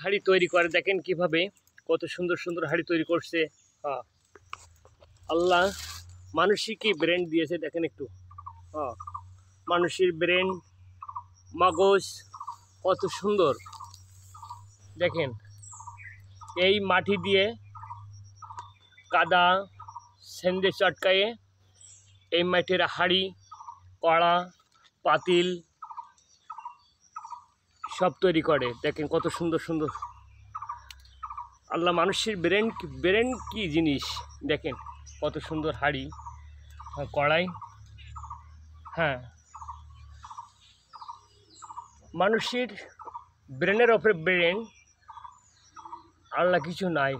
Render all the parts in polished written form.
হাঁড়ি তৈরি করে দেখেন কিভাবে, কত সুন্দর সুন্দর হাঁড়ি তৈরি করছে। হ্যাঁ, আল্লাহ মানুষই কি ব্রেন দিয়েছে দেখেন একটু। হ্যাঁ, মানুষের ব্রেন, মগজ কত সুন্দর দেখেন। এই মাটি দিয়ে কাদা সেন্দে চটকায়ে এই মাটির হাঁড়ি, কড়া, পাতিল সব তৈরি করে দেখেন কত সুন্দর সুন্দর। আল্লাহ মানুষের ব্রেন কি জিনিস দেখেন, কত সুন্দর হাঁড়ি, কড়াই। হ্যাঁ, মানুষের ব্রেনের ওপরে ব্রেন, আল্লাহ কিছু নাই।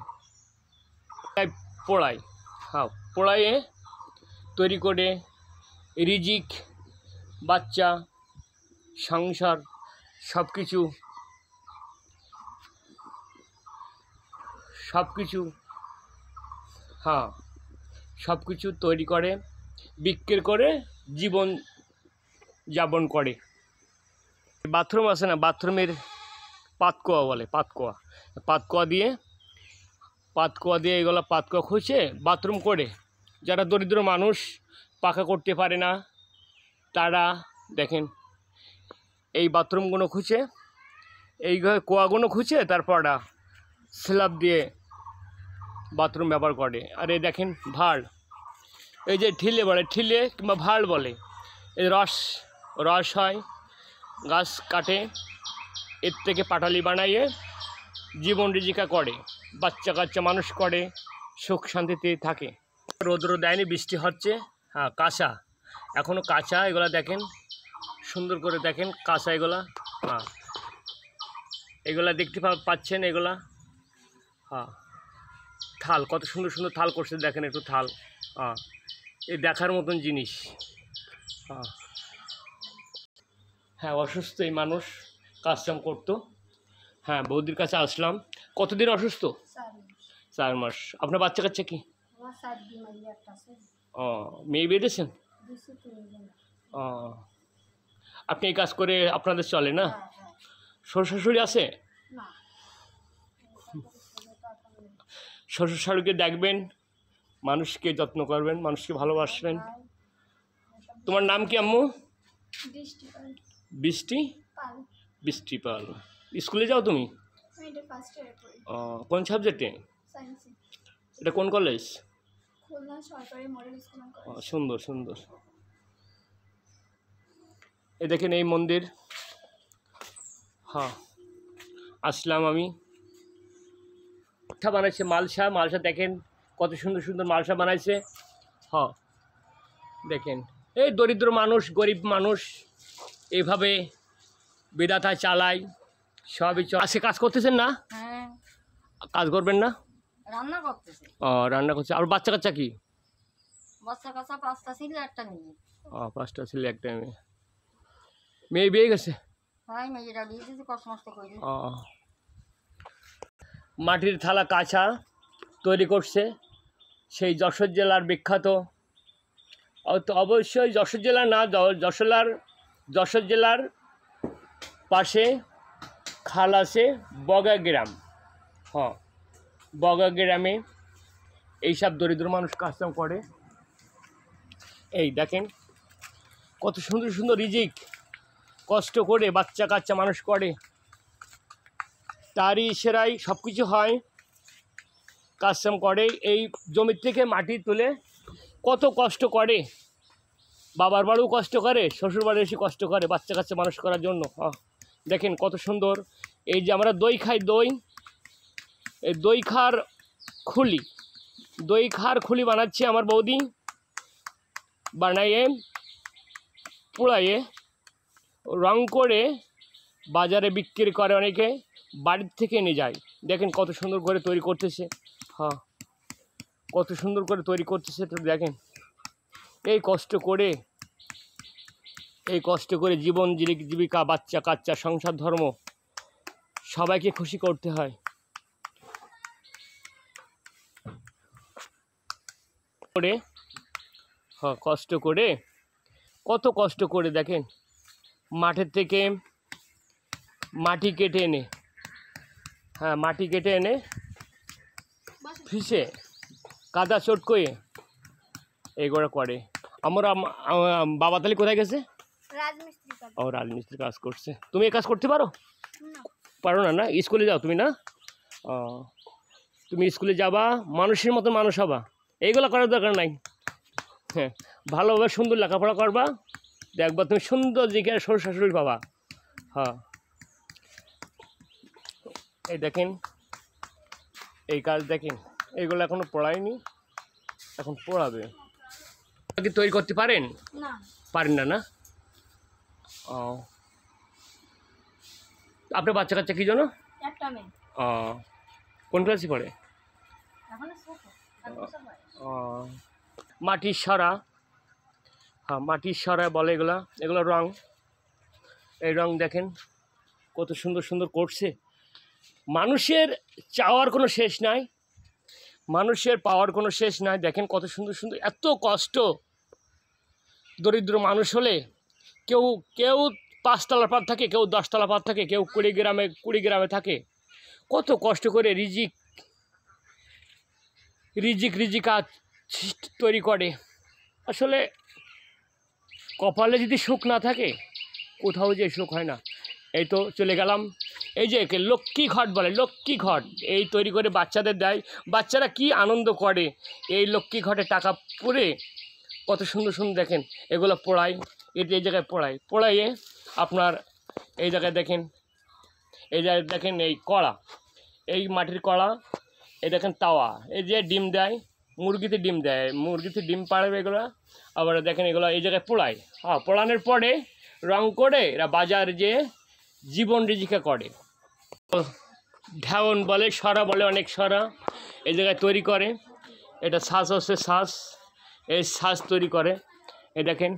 পোড়াই, হ্যাঁ পোড়াইয়ে তৈরি করে রিজিক, বাচ্চা, সংসার সব কিছু হ্যাঁ সব কিছু তৈরি করে, বিক্রি করে জীবন যাপন করে। বাথরুম আছে না, বাথরুমের পাতকোয়া বলে, পাতকোয়া দিয়ে এগুলো পাতকোয়া খুঁজে বাথরুম করে। যারা দরিদ্র মানুষ পাকা করতে পারে না, তারা দেখেন এই বাথরুমগুলো খুঁজে, এই কোয়াগুলো খুঁজে তারপর স্ল্যাব দিয়ে বাথরুম ব্যবহার করে। আর এই দেখেন ভাড়, এই যে ঠিলে বলে, ঠিলে কিংবা ভাড় বলে, এই রস হয়, গাছ কাটে, এর থেকে পাটালি বানাইয়ে জীবন জীবিকা করে, বাচ্চা কাচ্চা মানুষ করে, সুখ শান্তিতে থাকে। রোদ্র দেয়নি, বৃষ্টি হচ্ছে। হ্যাঁ, কাঁচা, এখনও কাঁচা এগুলা দেখেন, সুন্দর করে দেখেন কাঁচা এগুলা। হ্যাঁ, এগুলা দেখতে পাচ্ছেন এগুলা। হ্যাঁ, থাল, কত সুন্দর সুন্দর থাল করছে দেখেন একটু থাল। হ্যাঁ, এই দেখার মতন জিনিস। হ্যাঁ হ্যাঁ, অসুস্থ এই মানুষ কাজকাম করতো। হ্যাঁ, বৌদির কাছে আসলাম। কতদিন অসুস্থ? 4 মাস। আপনার বাচ্চা কাচ্চা কি? ও, মেয়ে বেঁধেছেন? ও, আপনি এই কাজ করে আপনাদের চলে না? শ্বশুর শাশুড়ি আছে? শ্বশুর শাশুড়িকে দেখবেন, মানুষকে যত্ন করবেন, মানুষকে ভালোবাসবেন। তোমার নাম কি আম্মু? বৃষ্টি পাল। স্কুলে যাও তুমি? ও, কোন সাবজেক্টে? এটা কোন কলেজ? সুন্দর সুন্দর। এই দেখেন এই মন্দির। হ্যাঁ, আসলাম আমি। পিঠা বানাইছে, মালসা দেখেন কত সুন্দর সুন্দর মালসা বানাইছে। হ্যাঁ, দেখেন এই দরিদ্র মানুষ, গরিব মানুষ এইভাবে বিধাতায় চালায়। সবই আজকে কাজ করতেছেন না? কাজ করবেন না? রান্না করতেছে। ও, রান্না করছে। আর বাচ্চা কাচ্চা কি? বাচ্চা কাচ্চা 5টা ছিল, একটা মেয়ে। ও, 5টা ছিল, একটা মেয়ে। মেয়ে বিয়ে গেছে? হ্যাঁ, মেয়েটা বিয়ে দিয়েছে, কষ্ট করে। ও, মাটির থালা কাঁচা তৈরি করছে, সেই যশোর জেলার বিখ্যাত। তো অবশ্যই যশোর জেলা না, যশোর জেলার পাশে খাল আছে বগা গ্রাম। হ্যাঁ, বগা গ্রামে এইসব দরিদ্র মানুষ কাজকাম করে। এই দেখেন কত সুন্দর সুন্দর রিজিক, কষ্ট করে বাচ্চা কাচ্চা মানুষ করে, তারই সেরাই সব কিছু হয়। কাজকাম করে, এই জমির থেকে মাটি তুলে কত কষ্ট করে, বাবার বাড়িও কষ্ট করে, শ্বশুর বাড়ি এসে কষ্ট করে বাচ্চা কাচ্চা মানুষ করার জন্য। দেখেন কত সুন্দর। এই যে আমরা দই খাই, এই দই খার খুলি বানাচ্ছে আমার বৌদি, বানাইয়ে পুড়াইয়ে রং করে বাজারে বিক্রি করে, অনেকে বাড়ির থেকে নিয়ে যায়। দেখেন কত সুন্দর করে তৈরি করতেছে। হ্যাঁ, কত সুন্দর করে তৈরি করতেছে। তো দেখেন এই কষ্ট করে জীবন জীবিকা, বাচ্চা কাচ্চা, সংসার, ধর্ম সবাইকে খুশি করতে হয়। কষ্ট করে, কত কষ্ট করে দেখেন মাঠের থেকে মাটি কেটে এনে হ্যাঁ, মাটি কেটে এনে ফিসে কাদা চট করে এইগুলো করে। আমরা বাবা তাহলে কোথায় গেছে? রাজমিস্ত্রি কাজ। ও, রাজমিস্ত্রি কাজ করছে। তুমি এই কাজ করতে পারো? না। পারো না? না, স্কুলে যাও তুমি না? ও, তুমি স্কুলে যাবা, মানুষের মতো মানুষ হবা, এইগুলো করার দরকার নাই। হ্যাঁ, ভালোভাবে সুন্দর লেখাপড়া করবা, দেখবা তুমি সুন্দর দিকে শ্বশুর শাশুড়ি পাবা। হ্যাঁ, এই দেখেন এই কাজ দেখেন, এইগুলো এখনো পড়ায়নি, এখন পড়াবে। কি তৈরি করতে পারেন? না। পারেন না? না, ও, আপনার বাচ্চা কাচ্চা কি জানো? একটা মেয়ে। ও, কোন ক্লাসে পড়ে? এখন ছোট, 1 বছর বয়স। ও, মাটির সরা। হ্যাঁ, মাটির সরা বলে এগুলা, এগুলো রং। এই রং দেখেন কত সুন্দর সুন্দর করছে। মানুষের চাওয়ার কোনো শেষ নাই, মানুষের পাওয়ার কোনো শেষ নাই। দেখেন কত সুন্দর সুন্দর, এত কষ্ট। দরিদ্র মানুষ হলে কেউ কেউ 5 তলার পাত থাকে, কেউ 10 তলা পাত থাকে, কেউ কুড়ি গ্রামে থাকে। কত কষ্ট করে রিজিকা তৈরি করে। আসলে কপালে যদি সুখ না থাকে কোথাও যে সুখ হয় না। এই তো চলে গেলাম, এই যে একে লক্ষ্মী ঘট বলে, লক্ষ্মী ঘট এই তৈরি করে বাচ্চাদের দেয়। বাচ্চারা কি আনন্দ করে এই লক্ষ্মী ঘটে টাকা পুরে। কত সুন্দর সুন্দর দেখেন, এগুলো পোড়ায়, এটি এই জায়গায় পোড়াইয়ে আপনার এই জায়গায় দেখেন, এই জায়গায় দেখেন এই কড়া, এই মাটির কড়া, এই দেখেন তাওয়া, এই যে ডিম দেয়, মুরগিতে ডিম দেয়, মুরগিতে ডিম পাড়াবে এগুলো। আবার দেখেন এগুলো এই জায়গায় পোড়ায়। হ্যাঁ, পোড়ানোর পরে রং করে এরা বাজার যে জীবন রিজিকা করে। ঢেউন বলে, সরা বলে, অনেক সরা এই জায়গায় তৈরি করে। এটা শ্বাস হচ্ছে শ্বাস, এই শ্বাস তৈরি করে। এই দেখেন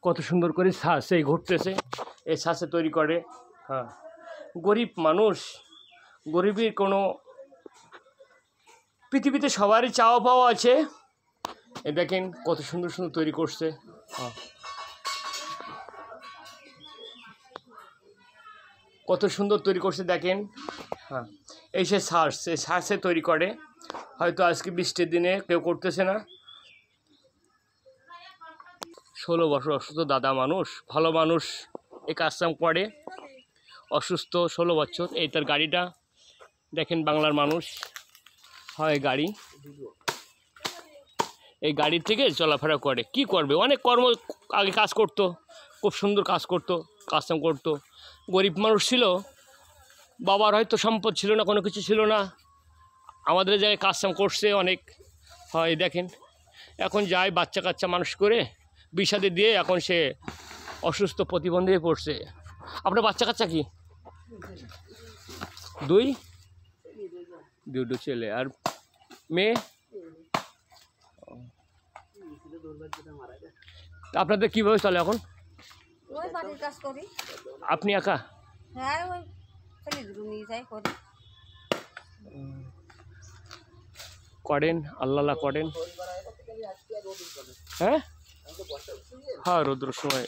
কত সুন্দর করে শ্বাস এই ঘুরতেছে, এই শ্বাসে তৈরি করে। হ্যাঁ, গরিব মানুষ, গরিবের কোনো, পৃথিবীতে সবারই চাওয়া পাওয়া আছে। এই দেখেন কত সুন্দর সুন্দর তৈরি করছে। হ্যাঁ, কত সুন্দর তৈরি করছে দেখেন। হ্যাঁ, এই সে শ্বাস, এই শ্বাসে তৈরি করে। হয়তো আজকে বৃষ্টির দিনে কেউ করতেছে না। 16 বছর অসুস্থ দাদা মানুষ, ভালো মানুষ, এই কাজকাম করে। অসুস্থ 16 বছর, এই তার গাড়িটা দেখেন, বাংলার মানুষ হয় গাড়ি, এই গাড়ির থেকে চলাফেরা করে। কি করবে, অনেক কর্ম আগে কাজ করতো, খুব সুন্দর কাজ করতো, কাজকাম করতো। গরিব মানুষ ছিল, বাবার হয়তো সম্পদ ছিল না, কোনো কিছু ছিল না, আমাদের জায়গায় কাজকাম করছে অনেক। হয় দেখেন এখন যায় বাচ্চা কাচ্চা মানুষ করে বিষাদে দিয়ে, এখন সে অসুস্থ প্রতিবন্ধী হয়ে পড়ছে। আপনার বাচ্চা কাচ্চা কি? 2 ছেলে আর মেয়ে। তা আপনাদের কীভাবে চলে এখন? ওই বাড়ির কাজ করি। আপনি একা? হ্যাঁ, ওই ছেলে দুটো নিয়ে যাই করি। করেন, আল্লাহ করেন। হ্যাঁ, হ্যাঁ, রৌদ্র সময়